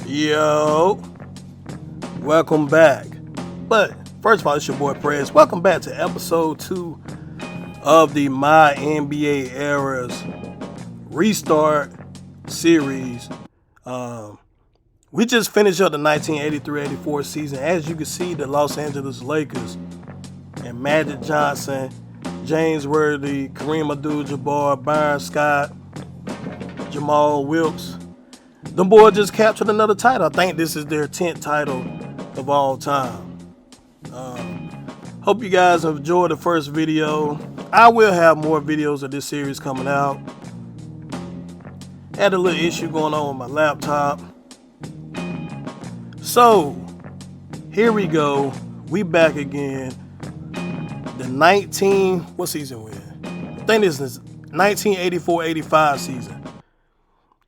Yo, welcome back. But first of all, it's your boy Prezzie. Welcome back to episode 2 of the MyNBAEra's restart series. We just finished up the 1983-84 season. As you can see, the Los Angeles Lakers and Magic Johnson, James Worthy, Kareem Abdul-Jabbar, Byron Scott, Jamal Wilkes, them boys just captured another title. I think this is their 10th title of all time. Hope you guys have enjoyed the first video. I will have more videos of this series coming out. Had a little issue going on with my laptop. So, here we go. We back again. What season we in? I think this is 1984-85 season.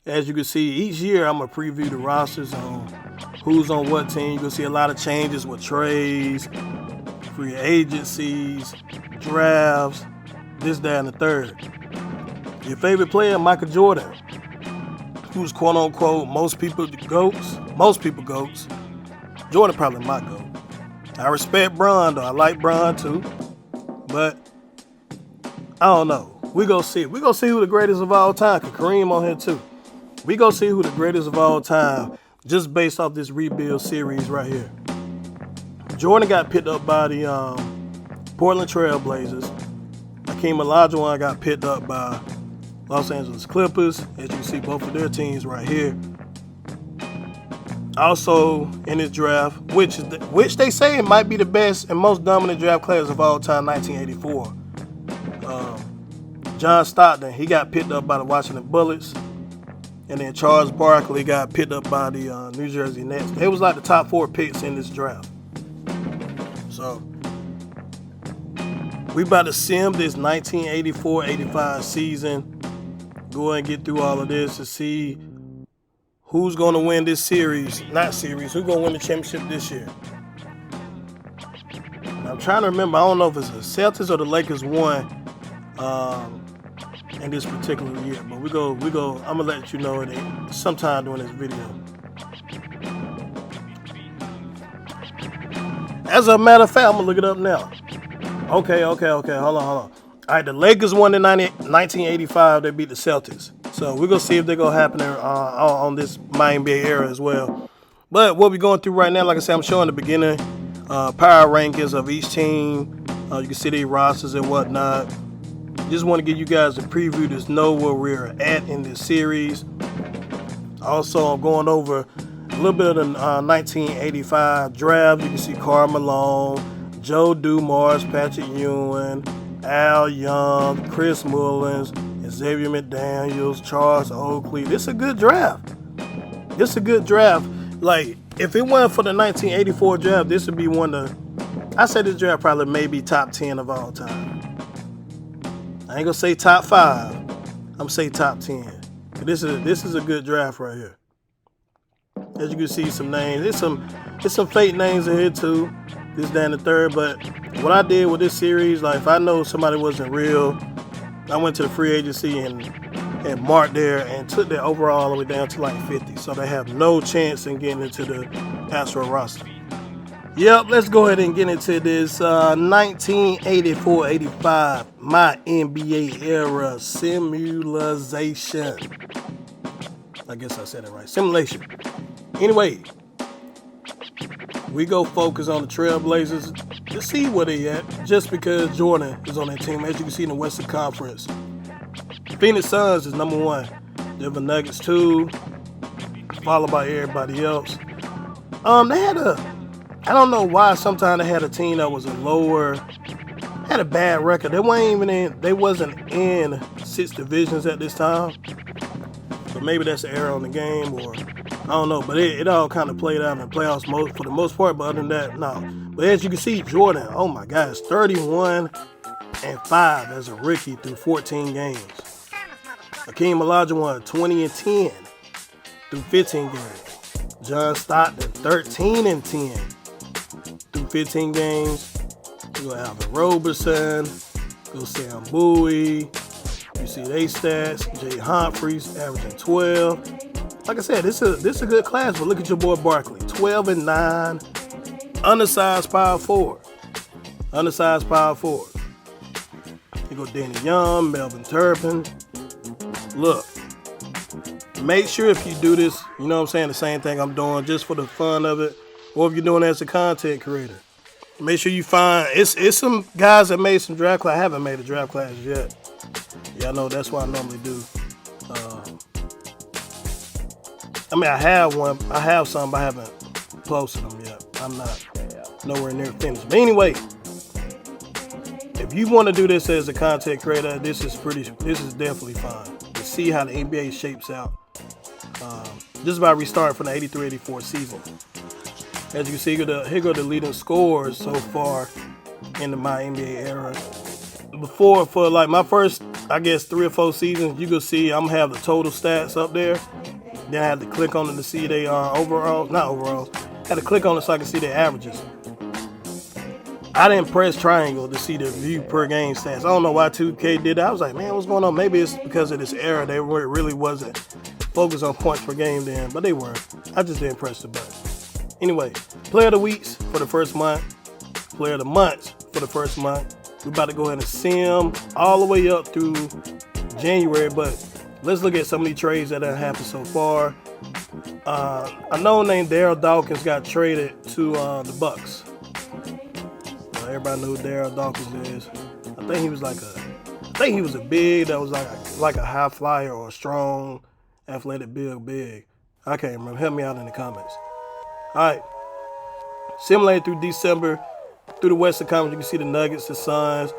As you can see, each year I'm going to preview the rosters on who's on what team. You're going to see a lot of changes with trades, free agencies, drafts, this, that, and the third. Your favorite player, Michael Jordan, who's quote-unquote most people goats. Jordan probably my goat. I respect Bron, though. I like Bron, too. But, I don't know. We gonna see. We gonna see who the greatest of all time. Cause Kareem on here, too. We gonna see who the greatest of all time just based off this rebuild series right here. Jordan got picked up by the Portland Trail Blazers. Hakeem Olajuwon got picked up by Los Angeles Clippers. As you can see, both of their teams right here. Also in this draft, which they say might be the best and most dominant draft class of all time, 1984. John Stockton, he got picked up by the Washington Bullets. And then Charles Barkley got picked up by the New Jersey Nets. They was like the top 4 picks in this draft. So, we about to sim this 1984-85 season. Go ahead and get through all of this to see who's going to win this series. Who's going to win the championship this year. I'm trying to remember. I don't know if it's the Celtics or the Lakers won in this particular year, but we go. I'm gonna let you know it sometime during this video. As a matter of fact, I'm gonna look it up now. Okay. Hold on. All right, the Lakers won in 1985. They beat the Celtics. So we're gonna see if they're gonna happen on this MyNBAEra as well. But what we're going through right now, like I said, I'm showing the beginning power rankings of each team. You can see their rosters and whatnot. Just want to give you guys a preview to know where we're at in this series. Also, I'm going over a little bit of the 1985 draft. You can see Karl Malone, Joe Dumars, Patrick Ewing, Al Young, Chris Mullins, Xavier McDaniels, Charles Oakley. This is a good draft. Like, if it wasn't for the 1984 draft, this would be one of, I say this draft probably maybe top 10 of all time. I ain't gonna say top 5. I'm gonna say top 10. This is a good draft right here. As you can see, some names. There's some fake names in here too. This, that, and the third. But what I did with this series, like if I know somebody wasn't real, I went to the free agency and marked there and took their overall all the way down to like 50. So they have no chance in getting into the actual roster. Yep, let's go ahead and get into this 1984-85 MyNBAEra simulation. I guess I said it right. Simulation. Anyway, we go focus on the Trailblazers to see where they at, just because Jordan is on that team. As you can see in the Western Conference, Phoenix Suns is number 1. Denver Nuggets 2, followed by everybody else. I don't know why sometimes they had a team that was had a bad record. They wasn't in 6 divisions at this time. So maybe that's the error on the game, or I don't know. But it all kind of played out in the playoffs for the most part. But other than that, no. But as you can see, Jordan, oh my gosh, 31-5 as a rookie through 14 games. Hakeem Olajuwon, 20-10 through 15 games. John Stockton, 13-10 through 15 games. You go Alvin Roberson, go Sam Bowie. You see they stats. Jay Humphries averaging 12. like I said, this is a good class. But look at your boy Barkley, 12-9, undersized power forward. Undersized power forward. You go Danny Young, Melvin Turpin. Look, make sure if you do this, you know what I'm saying, the same thing I'm doing just for the fun of it, or if you're doing it as a content creator, make sure you find, it's some guys that made some draft class. I haven't made a draft class yet. Yeah, I know, that's what I normally do. I mean, I have one. I have some, but I haven't posted them yet. I'm not nowhere near finished. But anyway, if you want to do this as a content creator, this is definitely fun to see how the NBA shapes out. Just about restarting from the 83-84 season. As you can see, here go the leading scorers so far in the MyNBA era. Before, for like my first, I guess, 3 or 4 seasons, you can see I'm gonna have the total stats up there. Then I had to click on it to see their overalls, not overalls. I had to click on it so I could see their averages. I didn't press triangle to see the view per game stats. I don't know why 2K did that. I was like, man, what's going on? Maybe it's because of this era. They really wasn't focused on points per game then, but they were. I just didn't press the button. Anyway, player of the weeks for the first month, player of the months for the first month. We're about to go ahead and sim all the way up through January, but let's look at some of these trades that have happened so far. A known named Daryl Dawkins got traded to the Bucks. Everybody knows who Daryl Dawkins is. I think he was a big that was like a high flyer or a strong, athletic big. I can't remember. Help me out in the comments. All right. Simulated through December, through the Western Conference, you can see the Nuggets, the Suns,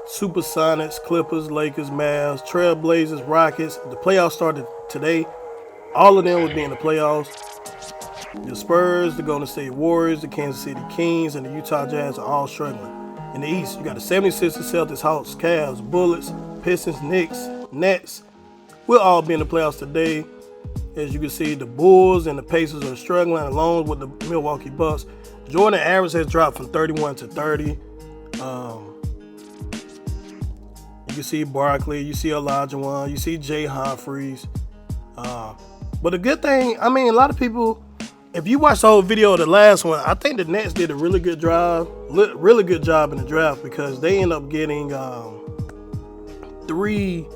Supersonics, Clippers, Lakers, Mavs, Trailblazers, Rockets. The playoffs started today. All of them would be in the playoffs. The Spurs, the Golden State Warriors, the Kansas City Kings, and the Utah Jazz are all struggling. In the East, you got the 76ers, Celtics, Hawks, Cavs, Bullets, Pistons, Knicks, Nets. We'll all be in the playoffs today. As you can see, the Bulls and the Pacers are struggling along with the Milwaukee Bucks. Jordan average has dropped from 31 to 30. You can see Barkley, you see Olajuwon, you see Jay Humphries. But the good thing, I mean, a lot of people, if you watch the whole video of the last one, I think the Nets did a really good job in the draft because they end up getting three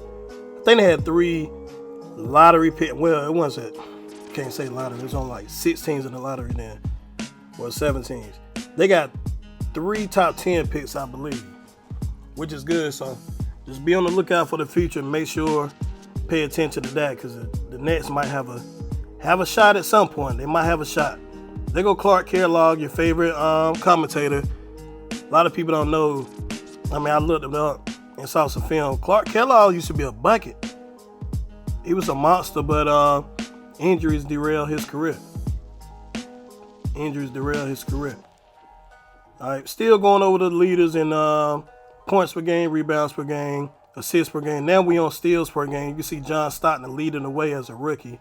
lottery pick. Well, it wasn't, can't say lottery. It was on like 6 teams in the lottery then, or 7 teams. They got 3 top 10 picks, I believe, which is good. So just be on the lookout for the future. Make sure, pay attention to that because the Nets might have a shot at some point. They might have a shot. They go Clark Kellogg, your favorite commentator. A lot of people don't know. I mean, I looked him up and saw some film. Clark Kellogg used to be a bucket. He was a monster, but injuries derail his career. All right, still going over the leaders in points per game, rebounds per game, assists per game. Now we on steals per game. You can see John Stockton leading the way as a rookie.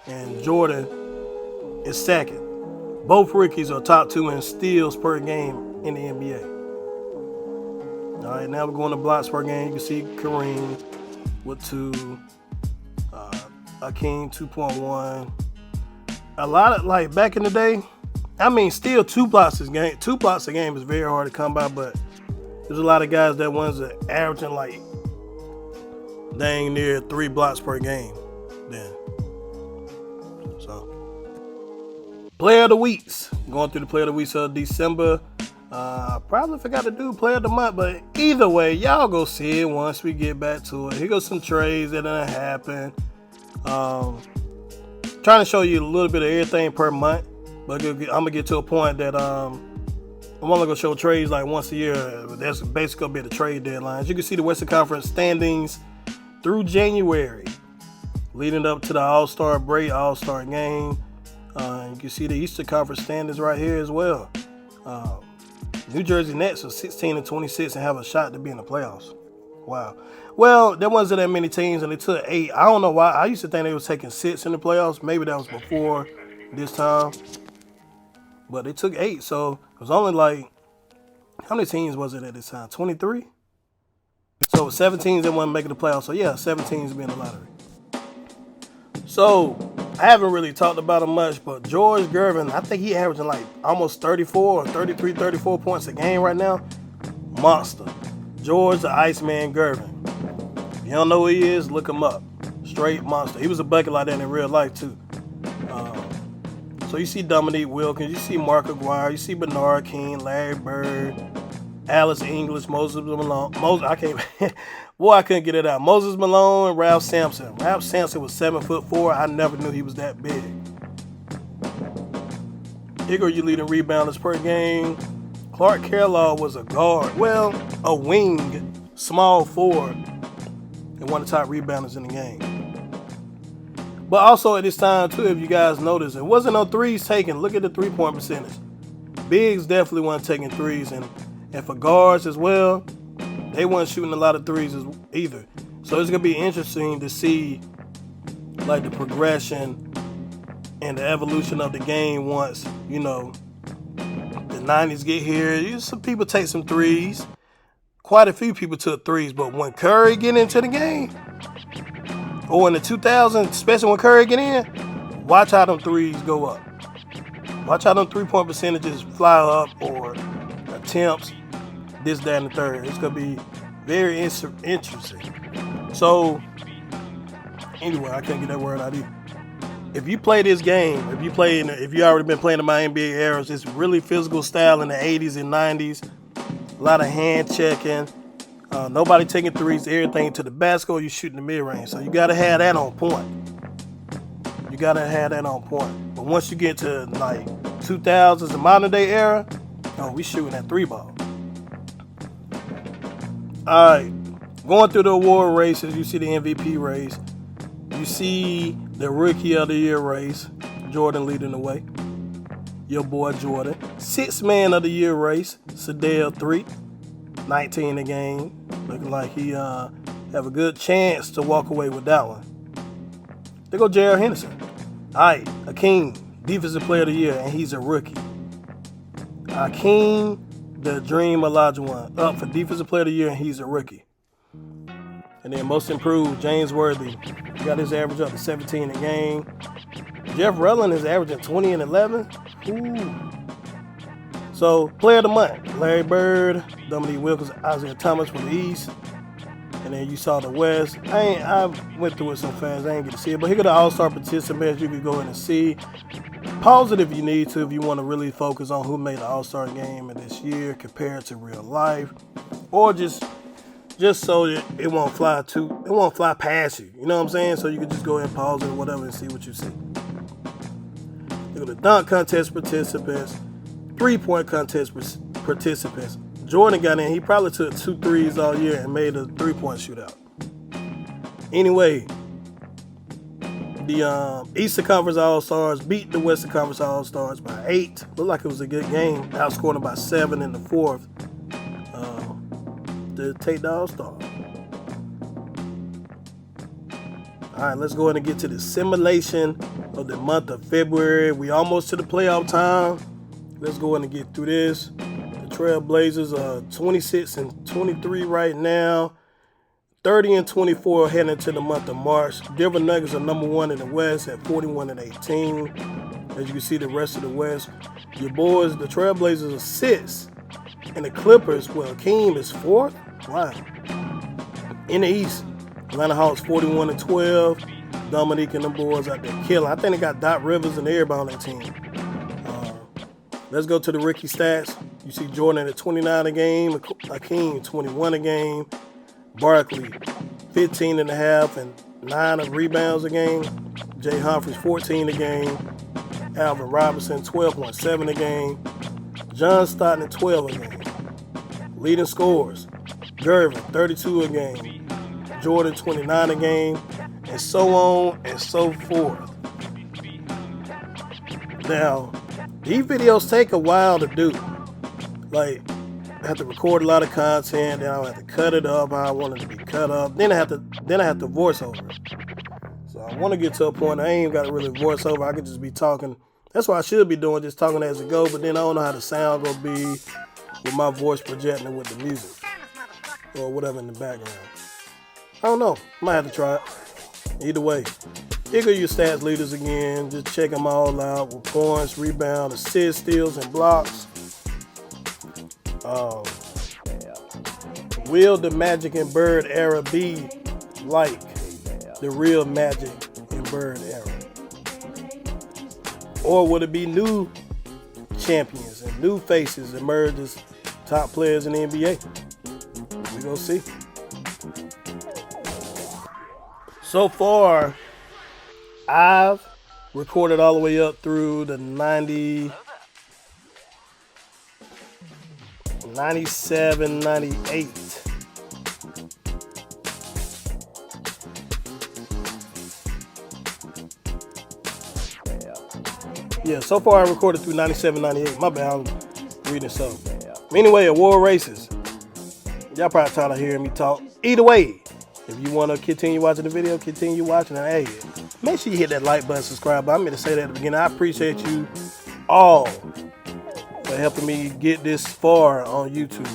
And Jordan is second. Both rookies are top 2 in steals per game in the NBA. All right, now we're going to blocks per game. You can see Kareem with 2, Akeem 2.1. A lot of, like, back in the day, I mean, still 2 blocks a game is very hard to come by, but there's a lot of guys that ones that averaging like dang near 3 blocks per game then. So, player of the weeks. Going through the player of the weeks of December. Probably forgot to do player of the month, but either way, y'all go see it once we get back to it. Here goes some trades that done happen. Trying to show you a little bit of everything per month, but I'm gonna get to a point that I'm only gonna show trades like once a year. That's basically gonna be the trade deadlines. You can see the Western Conference standings through January, leading up to the All-Star break, All-Star game. You can see the Eastern Conference standings right here as well. New Jersey Nets are 16-26 and have a shot to be in the playoffs. Wow. Well, there wasn't that many teams, and they took 8. I don't know why. I used to think they was taking 6 in the playoffs. Maybe that was before this time. But they took 8, so it was only like, how many teams was it at this time? 23? So 7 teams that wasn't making the playoffs. So yeah, 7 teams be in the lottery. So I haven't really talked about him much, but George Gervin, I think he averaging like almost 34 or 33, 34 points a game right now. Monster. George the Iceman Gervin. If you don't know who he is, look him up. Straight monster. He was a bucket like that in real life too. So you see Dominique Wilkins, you see Mark Aguirre, you see Bernard King, Larry Bird, Alice English, Moses Malone. I couldn't get it out. Moses Malone and Ralph Sampson. Ralph Sampson was 7'4". I never knew he was that big. Igor, you leading rebounders per game. Clark Carlisle was a guard. Well, a wing, small forward, and one of the top rebounders in the game. But also at this time, too, if you guys notice, it wasn't no threes taken. Look at the three-point percentage. Bigs definitely weren't taking threes. And for guards as well, they weren't shooting a lot of threes either. So it's going to be interesting to see like the progression and the evolution of the game once, you know, the 90s get here. Some people take some threes. Quite a few people took threes. But when Curry get into the game, or in the 2000s, especially when Curry get in, watch how them threes go up. Watch how them three-point percentages fly up, or attempts, this, that, and the third. It's going to be very interesting. So, anyway, I can't get that word out either. If you play this game, if you already been playing the MyNBAEra, it's really physical style in the 80s and 90s. A lot of hand checking. Nobody taking threes, everything to the basket, or you shooting the mid-range. So you got to have that on point. But once you get to like 2000s, the modern day era, we shooting that three ball. All right, going through the award races, you see the MVP race. You see the Rookie of the Year race, Jordan leading the way. Your boy Jordan. Sixth Man of the Year race, Sedale 3, 19 a game. Looking like he have a good chance to walk away with that one. There go Gerald Henderson. All right, Akeem, Defensive Player of the Year, and he's a rookie. Akeem, the Dream Olajuwon, up for Defensive Player of the Year, and he's a rookie. And then Most Improved, James Worthy. He got his average up to 17 a game. Jeff Rutland is averaging 20 and 11. Ooh. So, Player of the Month, Larry Bird, Dominique Wilkins, Isaiah Thomas from the East. And then you saw the West. I went through it so fast, I ain't get to see it. But here are the All-Star participants you can go in and see. Pause it if you need to, if you want to really focus on who made the All-Star game in this year compared to real life. Or just so that it won't fly past you. You know what I'm saying? So you can just go ahead and pause it or whatever and see what you see. Look at the dunk contest participants. 3-point contest participants. Jordan got in. He probably took 2 threes all year and made a 3-point shootout. Anyway, the Eastern Conference All-Stars beat the Western Conference All-Stars by 8. Looked like it was a good game. Outscored them by 7 in the fourth to take the All-Star. All right, let's go ahead and get to the simulation of the month of February. We almost to the playoff time. Let's go ahead and get through this. The Trail Blazers are 26 and 23 right now. 30 and 24 heading into the month of March. Denver Nuggets are number 1 in the West at 41 and 18. As you can see, the rest of the West. Your boys, the Trail Blazers, are 6th. And the Clippers, well, Akeem is 4th. Wow. In the East, Atlanta Hawks 41 and 12. Dominique and the boys out there killing. I think they got Doc Rivers and everybody on that team. Let's go to the rookie stats. You see Jordan at 29 a game, Akeem 21 a game, Barkley 15 and a half and 9 of rebounds a game, Jay Humphries 14 a game, Alvin Robinson 12.7 a game, John Stockton at 12 a game. Leading scorers, Gervin 32 a game, Jordan 29 a game, and so on and so forth. Now, these videos take a while to do. Like, I have to record a lot of content, then I have to cut it up how I want it to be cut up. Then I have to voice over it. So I want to get to a point I ain't got to really voice over. I could just be talking. That's what I should be doing, just talking as it goes. But then I don't know how the sound gonna be with my voice projecting with the music or whatever in the background. I don't know. Might have to try it. Either way, Here go your stats leaders again. Just check them all out with points, rebound, assists, steals, and blocks. Will the Magic and Bird era be like the real Magic and Bird era? Or would it be new champions and new faces emerge as top players in the NBA? We're going to see. So far, I've recorded all the way up through the 97, 98. Yeah, so far I recorded through 97, 98. My bad, I'm reading something. Anyway, award races. Y'all probably tired of hearing me talk. Either way, if you want to continue watching the video, continue watching. And hey, make sure you hit that like button, subscribe button. I meant to say that at the beginning. I appreciate you all for helping me get this far on YouTube.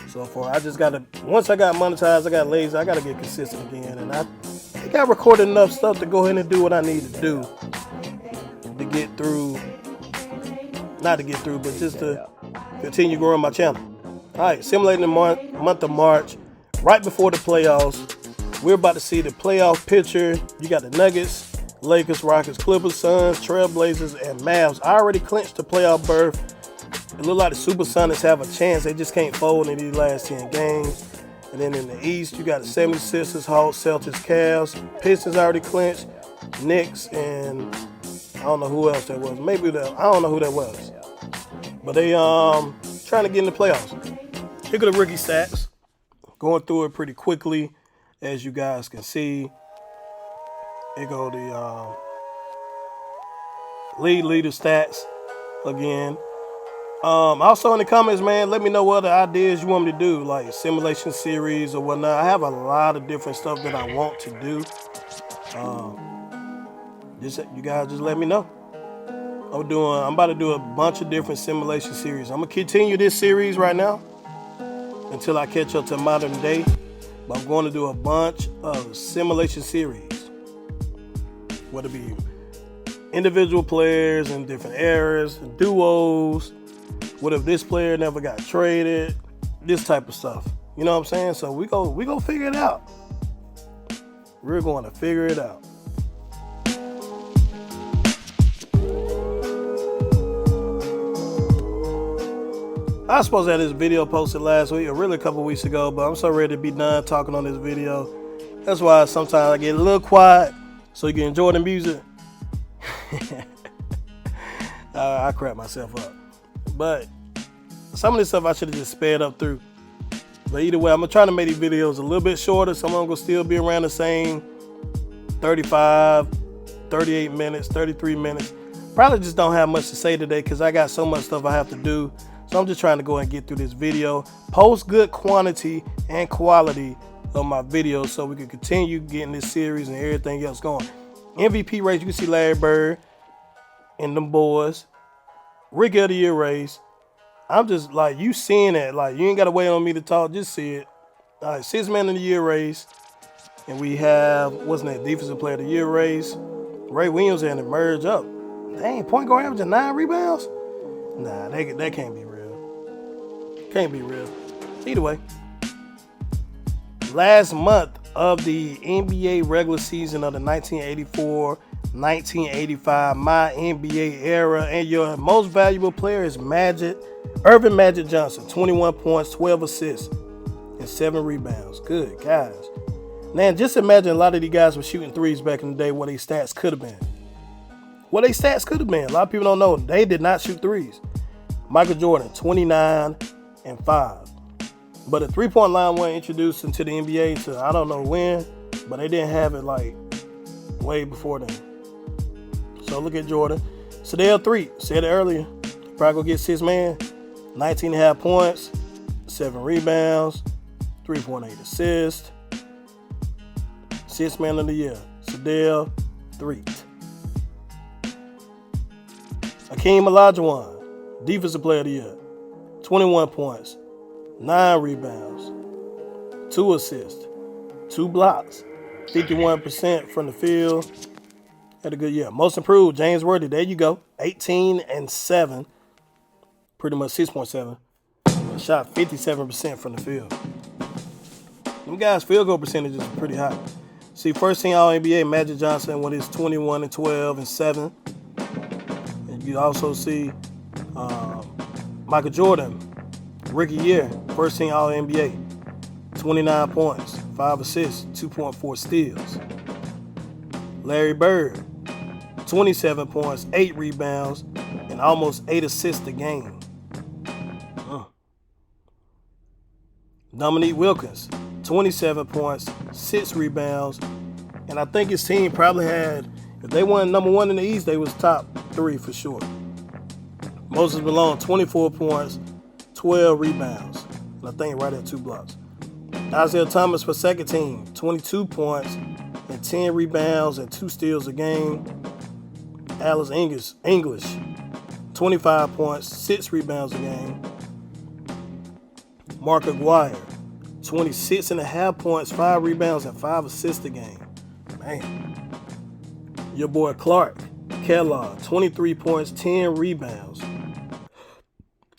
So far, I just got to, once I got monetized, I got lazy, I got to get consistent again. And I got recorded enough stuff to go ahead and do what I need to do to get through, not to get through, but just to continue growing my channel. All right, simulating the month of March, right before the playoffs. We're about to see the playoff picture. You got the Nuggets, Lakers, Rockets, Clippers, Suns, Trailblazers, and Mavs. I already clinched the playoff berth. It looked like the Supersonics have a chance. They just can't fold in these last 10 games. And then in the East, you got the 76ers, Hawks, Celtics, Cavs. Pistons already clinched. Knicks, and I don't know who else that was. Maybe I don't know who that was. But they trying to get in the playoffs. Here go the rookie stats. Going through it pretty quickly, as you guys can see. Here go the leader stats again. Also in the comments, man, let me know what other ideas you want me to do, like simulation series or whatnot. I have a lot of different stuff that I want to do. You guys just let me know. I'm about to do a bunch of different simulation series. I'm gonna continue this series right now until I catch up to modern day. But I'm going to do a bunch of simulation series. Whether it be individual players in different eras, duos. What if this player never got traded? This type of stuff. You know what I'm saying? So we go figure it out. We're going to figure it out. I was supposed to have this video posted last week, or really a couple weeks ago, but I'm so ready to be done talking on this video. That's why sometimes I get a little quiet so you can enjoy the music. I crap myself up. But some of this stuff I should have just sped up through. But either way, I'm trying to make these videos a little bit shorter. Some of them will still be around the same 35, 38 minutes, 33 minutes. Probably just don't have much to say today because I got so much stuff I have to do. So I'm just trying to go and get through this video, post good quantity and quality of my videos so we can continue getting this series and everything else going. MVP race, you can see Larry Bird and them boys. Rookie of the Year race. I'm just like, you seeing that. Like, you ain't got to wait on me to talk, just see it. All right, 6 Man of the Year race. And we have, what's that, Defensive Player of the Year race. Ray Williams had to merge up. Dang, point guard averaging 9 rebounds? Nah, that can't be real. Can't be real. Either way. Last month of the NBA regular season of the 1984-1985 MyNBA era, and your most valuable player is Irvin Magic Johnson. 21 points, 12 assists, and 7 rebounds. Good, guys. Man, just imagine a lot of these guys were shooting threes back in the day, what their stats could have been. A lot of people don't know. They did not shoot threes. Michael Jordan, 29 and 5. But the three-point line wasn't introduced into the NBA until I don't know when, but they didn't have it like way before then. So look at Jordan. Sadell 3, said it earlier. Probably go get 6 man, 19.5 points, 7 rebounds, 3.8 assists. 6 Man of the Year, Sadell 3. Akeem Olajuwon, Defensive Player of the Year, 21 points, 9 rebounds, 2 assists, 2 blocks, 51% from the field, Had a good year. Most improved, James Worthy. There you go. 18 and 7. Pretty much 6.7. Shot 57% from the field. Them guys' field goal percentages are pretty high. See, first team All-NBA, Magic Johnson with his 21 and 12 and 7. And you also see Michael Jordan, rookie year, first team All-NBA, 29 points, 5 assists, 2.4 steals. Larry Bird, 27 points, 8 rebounds, and almost 8 assists a game. Dominique Wilkins, 27 points, 6 rebounds, and I think his team probably had, if they won number 1 in the East, they was top 3 for sure. Moses Malone, 24 points, 12 rebounds, and I think right at 2 blocks. Isaiah Thomas for second team, 22 points and 10 rebounds and 2 steals a game. Alice English, 25 points, 6 rebounds a game. Mark Aguirre, 26.5 points, 5 rebounds, and 5 assists a game. Man. Your boy Clark Kellogg, 23 points, 10 rebounds,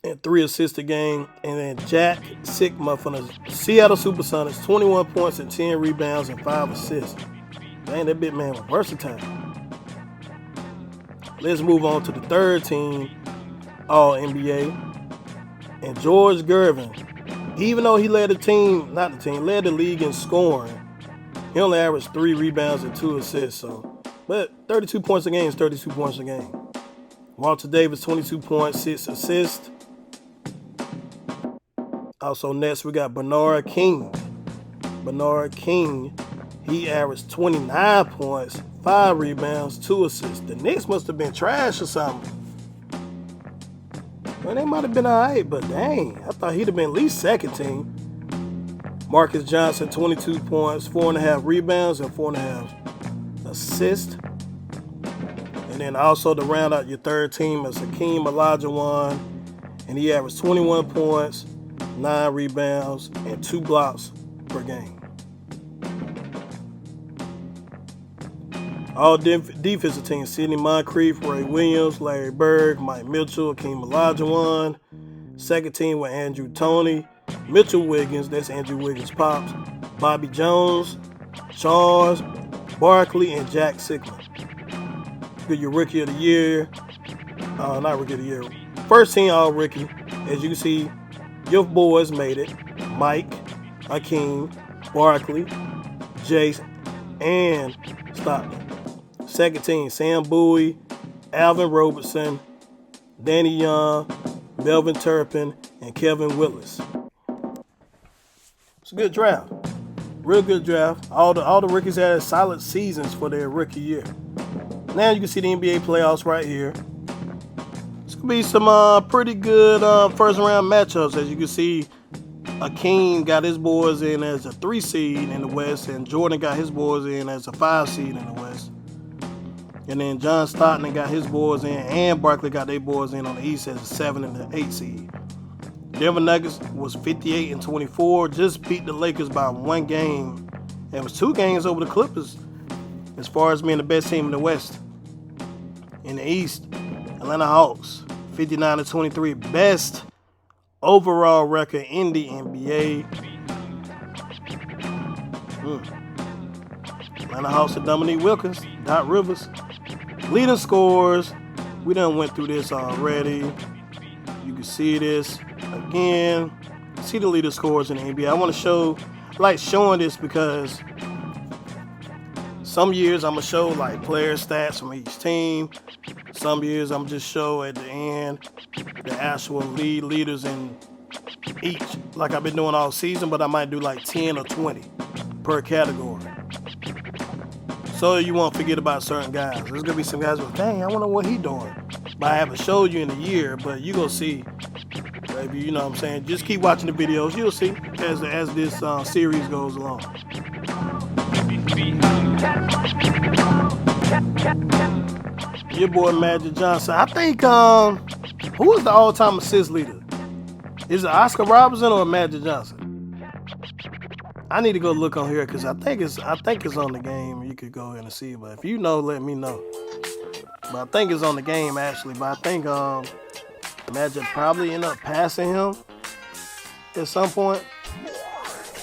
and 3 assists a game. And then Jack Sigma from the Seattle Supersonics, 21 points and 10 rebounds and 5 assists. Dang, that big man was versatile. Let's move on to the third team All-NBA. And George Gervin, even though he led the league in scoring, he only averaged 3 rebounds and 2 assists. But 32 points a game is 32 points a game. Walter Davis, 22 points, 6 assists. Also next, we got Bernard King. Bernard King, he averaged 29 points, 5 rebounds, 2 assists. The Knicks must have been trash or something. Well, they might have been all right, but dang, I thought he'd have been at least second team. Marcus Johnson, 22 points, 4.5 rebounds, and 4.5 assists. And then also to round out your third team is Hakeem Olajuwon, and he averaged 21 points, 9 rebounds, and 2 blocks per game. All defensive teams: Sidney Moncrief, Ray Williams, Larry Bird, Mike Mitchell, Hakeem Olajuwon. Second team with Andrew Toney, Mitchell Wiggins, that's Andrew Wiggins' pops, Bobby Jones, Charles Barkley, and Jack Sigma. Get your rookie of the year. Not rookie of the year. First team All-Rookie. As you can see, your boys made it. Mike, Hakeem, Barkley, Jason, and Stockton. Second team, Sam Bowie, Alvin Robertson, Danny Young, Melvin Turpin, and Kevin Willis. It's a good draft. Real good draft. All the rookies had solid seasons for their rookie year. Now you can see the NBA playoffs right here. It's going to be some pretty good first round matchups. As you can see, Hakeem got his boys in as a 3 seed in the West, and Jordan got his boys in as a 5 seed in the West. And then John Stockton got his boys in, and Barkley got their boys in on the East as a 7 and the 8 seed. Denver Nuggets was 58 and 24, just beat the Lakers by 1 game. And it was 2 games over the Clippers as far as being the best team in the West. In the East, Atlanta Hawks, 59 and 23, best overall record in the NBA. Atlanta Hawks of Dominique Wilkins, Doc Rivers. Leading scorers, we done went through this already. You can see this again. See the leading scorers in the NBA. I want to like showing this because some years I'm going to show like player stats from each team. Some years I'm just show at the end the actual leaders in each, like I've been doing all season, but I might do like 10 or 20 per category. So you won't forget about certain guys. There's gonna be some guys with, dang, I wonder what he doing. But I haven't showed you in a year, but you gonna see, baby, you know what I'm saying? Just keep watching the videos. You'll see as this series goes along. Your boy Magic Johnson. I think who is the all-time assist leader? Is it Oscar Robertson or Magic Johnson? I need to go look on here because I think it's on the game. You could go ahead and see, but if you know, let me know. But I think it's on the game actually. But I think Magic probably end up passing him at some point.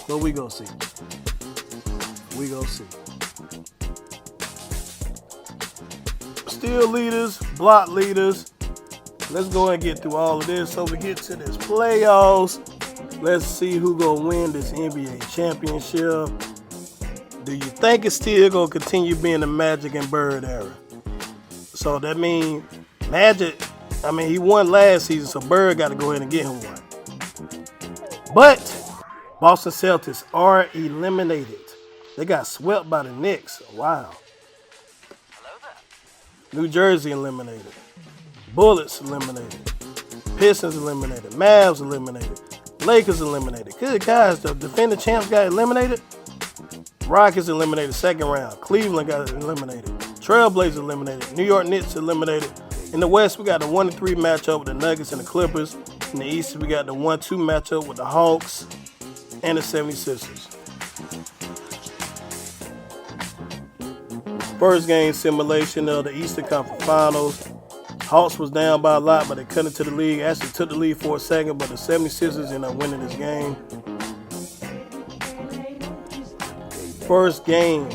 But we gonna see. We gonna see. Steal leaders, block leaders. Let's go ahead and get through all of this so we get to this playoffs. Let's see who gonna win this NBA championship. Do you think it's still gonna continue being the Magic and Bird era? So that means Magic, he won last season, so Bird got to go ahead and get him one. But Boston Celtics are eliminated. They got swept by the Knicks. Wow. New Jersey eliminated. Bullets eliminated. Pistons eliminated. Mavs eliminated. Lakers eliminated. Good guys, the defending champs got eliminated. Rockets eliminated second round. Cleveland got eliminated. Trailblazers eliminated. New York Knicks eliminated. In the West, we got the 1-3 matchup with the Nuggets and the Clippers. In the East, we got the 1-2 matchup with the Hawks and the 76ers. First game simulation of the Eastern Conference Finals. Hawks was down by a lot, but they cut into the lead. Actually took the lead for a second, but the 76ers ended up winning this game. First game,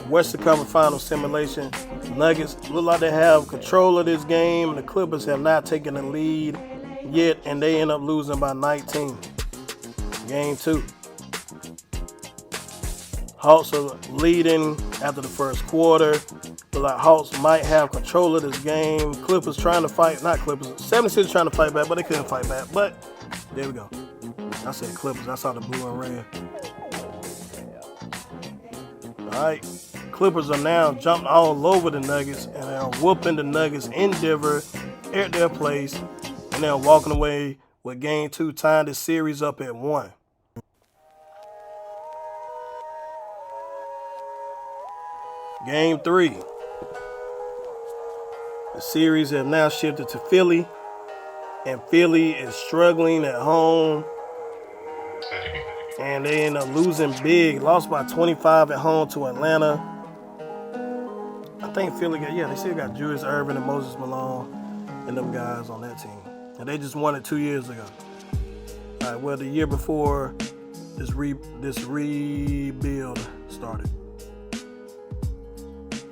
Western Conference Finals simulation. Nuggets look like they have control of this game. The Clippers have not taken the lead yet, and they end up losing by 19. Game 2. Hawks are leading after the first quarter. But like Hawks might have control of this game. Clippers trying to fight, not Clippers. 76 trying to fight back, but they couldn't fight back. But there we go. I said Clippers. I saw the blue and red. All right. Clippers are now jumping all over the Nuggets and they're whooping the Nuggets in Denver at their place. And they're walking away with game 2, tying the series up at 1. Game 3. The series have now shifted to Philly, and Philly is struggling at home, and they end up losing big. Lost by 25 at home to Atlanta. I think Philly they still got Julius Erving and Moses Malone and them guys on that team, and they just won it 2 years ago. All right, well, the year before this rebuild started.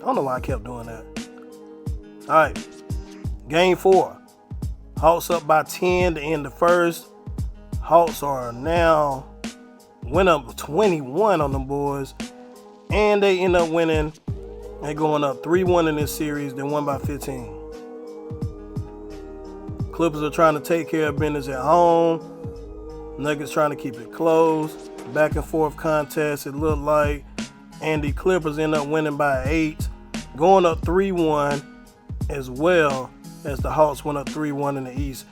I don't know why I kept doing that. All right, game 4. Hawks up by 10 to end the first. Hawks are now went up 21 on them boys, and they end up winning. They're going up 3-1 in this series. They won by 15. Clippers are trying to take care of business at home. Nuggets trying to keep it close. Back and forth contest, it looked like. And the Clippers end up winning by 8, going up 3-1 as well as the Hawks went up 3-1 in the East.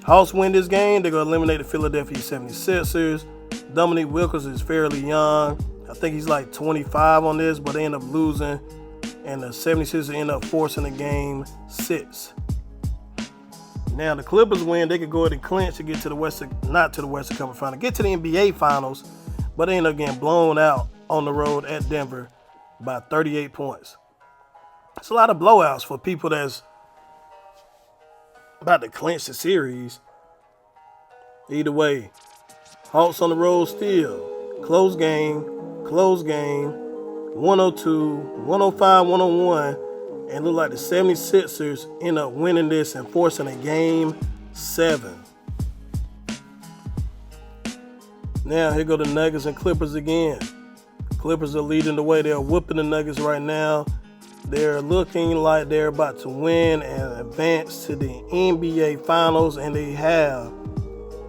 Hawks win this game, they're going to eliminate the Philadelphia 76ers. Dominique Wilkins is fairly young. I think he's like 25 on this, but they end up losing. And the 76ers end up forcing the game 6. Now the Clippers win, they could go ahead and clinch to get to the Western Conference Final, get to the NBA Finals, but they end up getting blown out on the road at Denver by 38 points. It's a lot of blowouts for people that's about to clinch the series. Either way, Hawks on the road still. Close game, 102, 105, 101, and look like the 76ers end up winning this and forcing a game 7. Now here go the Nuggets and Clippers again. Clippers are leading the way. They're whooping the Nuggets right now. They're looking like they're about to win and advance to the NBA Finals, and they have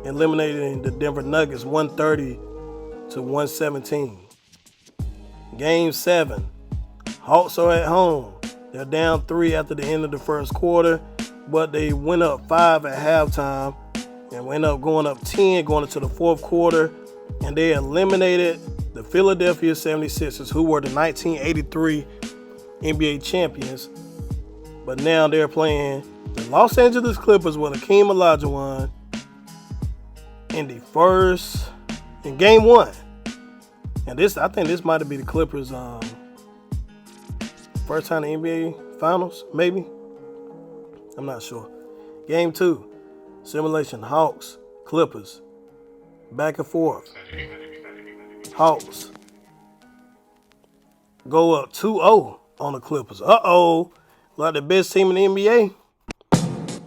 eliminated the Denver Nuggets 130 to 117. Game 7. Hawks are at home. They're down 3 after the end of the first quarter, but they went up 5 at halftime and went up going up 10 going into the fourth quarter, and they eliminated the Philadelphia 76ers, who were the 1983 NBA champions, but now they're playing the Los Angeles Clippers with Hakeem Olajuwon in game 1. And I think this might be the Clippers' first time in the NBA Finals, maybe. I'm not sure. Game 2, simulation, Hawks, Clippers. Back and forth. Hawks go up 2-0 on the Clippers. Like the best team in the NBA.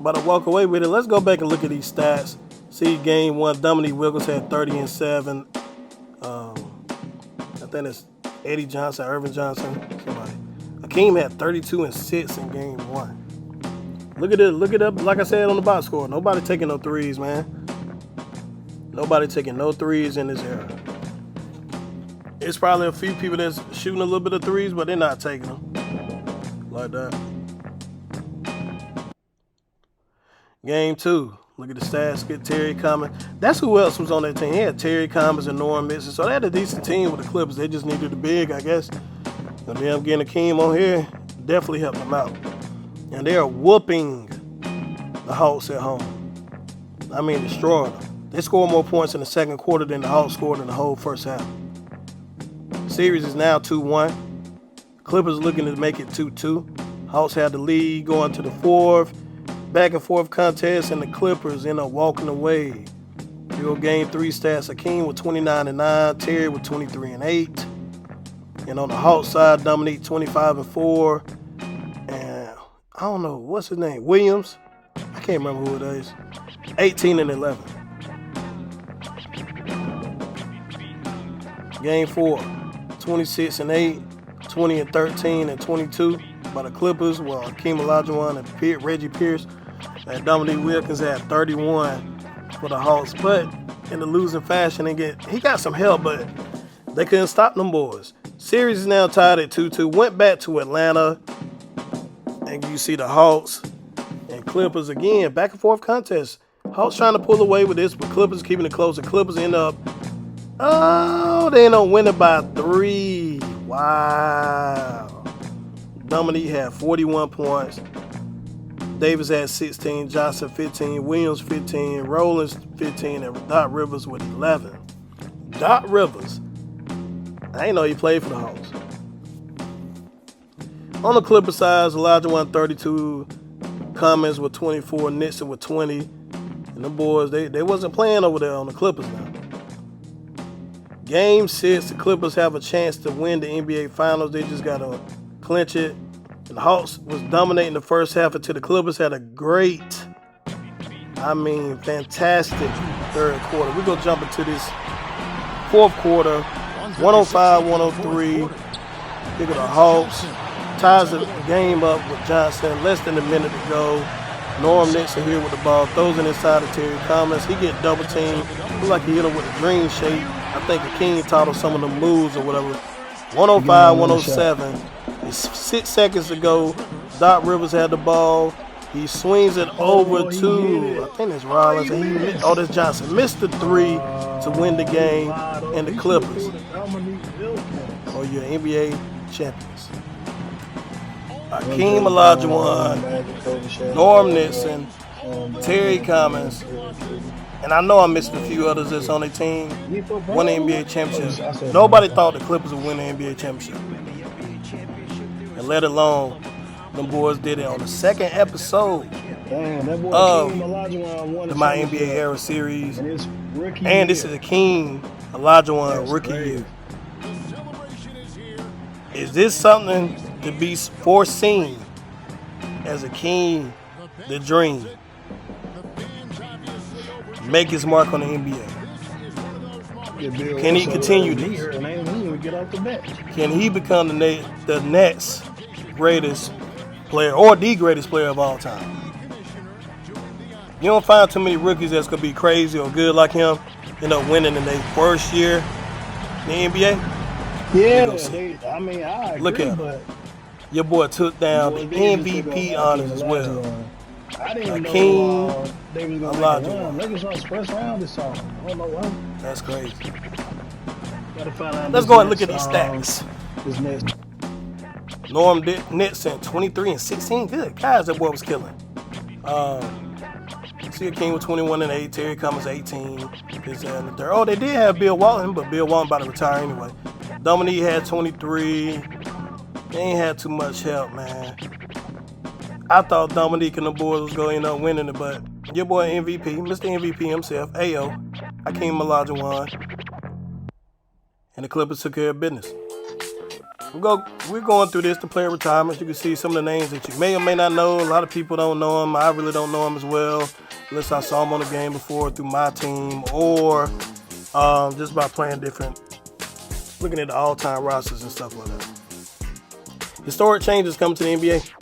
About to walk away with it. Let's go back and look at these stats. See, game 1, Dominique Wilkins had 30 and 7. I think it's Eddie Johnson, Irvin Johnson, somebody. Akeem had 32 and 6 in game 1. Look at it. Look it up. Like I said on the box score, nobody taking no threes, man. Nobody taking no threes in this era. It's probably a few people that's shooting a little bit of threes, but they're not taking them like that. Game 2. Look at the stats. Get Terry Common. That's who else was on that team. He had Terry Commons and Norm Mitchell. So they had a decent team with the Clippers. They just needed a big, I guess. And them getting Akeem on here definitely helped them out. And they are whooping the Hawks at home. I mean, destroying them. They scored more points in the second quarter than the Hawks scored in the whole first half. Series is now 2-1. Clippers looking to make it 2-2. Hawks had the lead going to the fourth. Back and forth contest, and the Clippers end up walking away. Your game 3 stats: Akeem with 29 and 9, Terry with 23 and 8. And on the Hawks side, Dominique 25 and 4. And I don't know, what's his name? Williams? I can't remember who it is. 18 and 11. Game 4, 26 and 8, 20 and 13 and 22 by the Clippers. Well, Akeem Olajuwon and Reggie Pierce. And Dominique Wilkins had 31 for the Hawks. But in the losing fashion, he got some help, but they couldn't stop them boys. Series is now tied at 2-2. Went back to Atlanta. And you see the Hawks and Clippers again. Back and forth contest. Hawks trying to pull away with this, but Clippers keeping it close. The Clippers end up winning by 3. Wow. Dominique had 41 points. Davis had 16, Johnson 15, Williams 15, Rollins 15, and Doc Rivers with 11. Doc Rivers. I ain't know he played for the Hawks. On the Clipper side, Olajuwon 32, Cummins with 24, Nixon with 20. And the boys, they wasn't playing over there on the Clippers now. Game 6, the Clippers have a chance to win the NBA Finals. They just got to clinch it. And the Hawks was dominating the first half until the Clippers had a fantastic third quarter. We're going to jump into this fourth quarter. 105-103. Look at the Hawks. Ties the game up with Johnson. Less than a minute to go. Norm Nixon here with the ball. Throws it inside of Terry Commons. He get double teamed. Looks like he hit him with a dream shape. I think Akeem taught him some of the moves or whatever. 105-107. It's 6 seconds to go. Doc Rivers had the ball. He swings it over to, I think it's Rollins. And that's Johnson. Missed the 3 to win the game. And the Clippers are your NBA champions. Akeem Olajuwon, Norm Nixon, Terry Commons, and I know I missed a few others that's on their team. Won the NBA championship. Nobody thought the Clippers would win the NBA championship. And let alone them boys did it on the second episode of the MyNBAEra series. And this is Akeem Olajuwon rookie year. Is this something to be foreseen as Akeem the Dream make his mark on the NBA? Can he continue this? Can he become the next greatest player or the greatest player of all time? You don't find too many rookies that's going to be crazy or good like him end up winning in their first year in the NBA. Yeah, I agree. Look at him. Your boy took down the MVP honors as well. I didn't know they was going to make Niggas first round this song. I don't know why. That's crazy. Let's go and look at these stats. Norm Nixon, 23 and 16. Good guys, that boy was killing. See King with 21 and 8. Terry Cummins 18. They did have Bill Walton, but Bill Walton about to retire anyway. Dominique had 23. They ain't had too much help, man. I thought Dominique and the boys was going to end up winning it, but your boy MVP, Mr. MVP himself, AO, Hakeem Olajuwon, and the Clippers took care of business. We're going through this, the player retirements. You can see some of the names that you may or may not know. A lot of people don't know them. I really don't know them as well, unless I saw them on the game before through my team or just by playing different, looking at the all-time rosters and stuff like that. Historic changes coming to the NBA.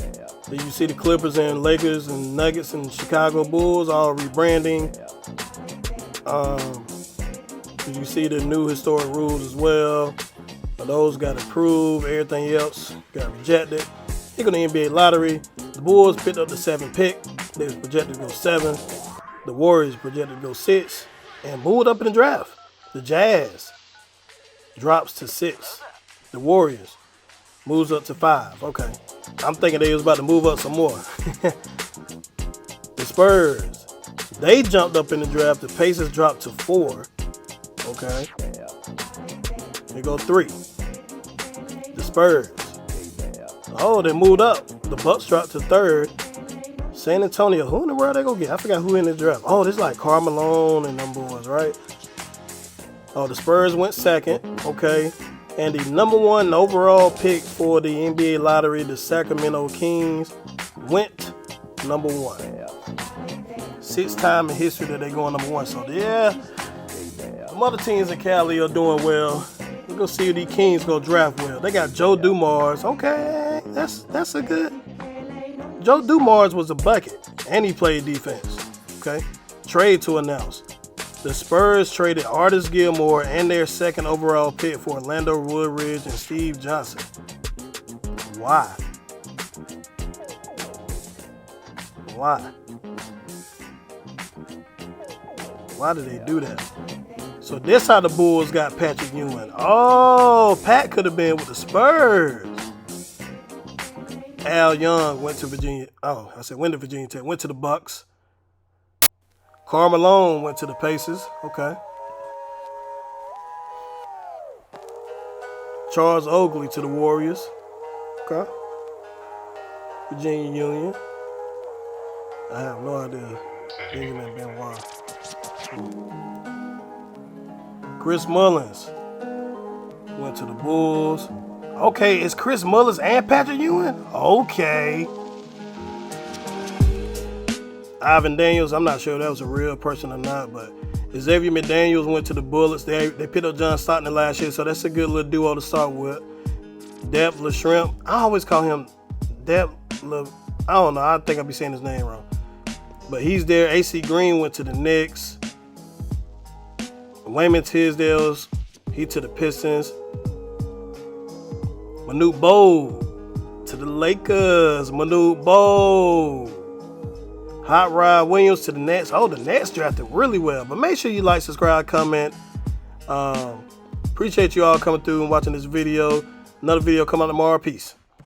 So you see the Clippers and Lakers and Nuggets and Chicago Bulls all rebranding. You see the new historic rules as well. Those got approved. Everything else got rejected. Look at the NBA lottery. The Bulls picked up the 7th pick. They was projected to go 7. The Warriors projected to go 6. And moved up in the draft. The Jazz drops to 6. The Warriors moves up to 5. Okay. I'm thinking they was about to move up some more. The Spurs, they jumped up in the draft. The Pacers dropped to 4. Okay. They go 3. The Spurs. Oh, they moved up. The Bucks dropped to 3rd. San Antonio, who in the world they gonna get? I forgot who in the draft. Oh, this is like Karl Malone and them boys, right? Oh, the Spurs went 2nd. Okay. And the number 1 overall pick for the NBA lottery, the Sacramento Kings, went number 1. 6th time in history that they going number 1. So yeah, some other teams in Cali are doing well. We're gonna see if these Kings go draft well. They got Joe Dumars. Okay, that's a good. Joe Dumars was a bucket, and he played defense. Okay, trade to announce. The Spurs traded Artis Gilmore and their 2nd overall pick for Orlando Woodridge and Steve Johnson. Why? Why? Why did they do that? So this how the Bulls got Patrick Ewing. Oh, Pat could have been with the Spurs. Al Young went to Virginia. Oh, I said went to Virginia Tech. Went to the Bucks. Karl Malone went to the Pacers. Okay. Charles Oakley to the Warriors. Okay. Virginia Union. I have no idea. Benjamin Benoit. Chris Mullins went to the Bulls. Okay, it's Chris Mullins and Patrick Ewing? Okay. Ivan Daniels, I'm not sure if that was a real person or not, but Xavier McDaniels went to the Bullets. They picked up John Stockton last year, so that's a good little duo to start with. Deb LaShrimp. I always call him Deb La... I don't know. I think I'll be saying his name wrong. But he's there. AC Green went to the Knicks. Wayman Tisdale's, he to the Pistons. Manute Bol to the Lakers. Manute Bol. Hot Rod Williams to the Nets. Oh, the Nets drafted really well. But make sure you like, subscribe, comment. Appreciate you all coming through and watching this video. Another video coming out tomorrow. Peace.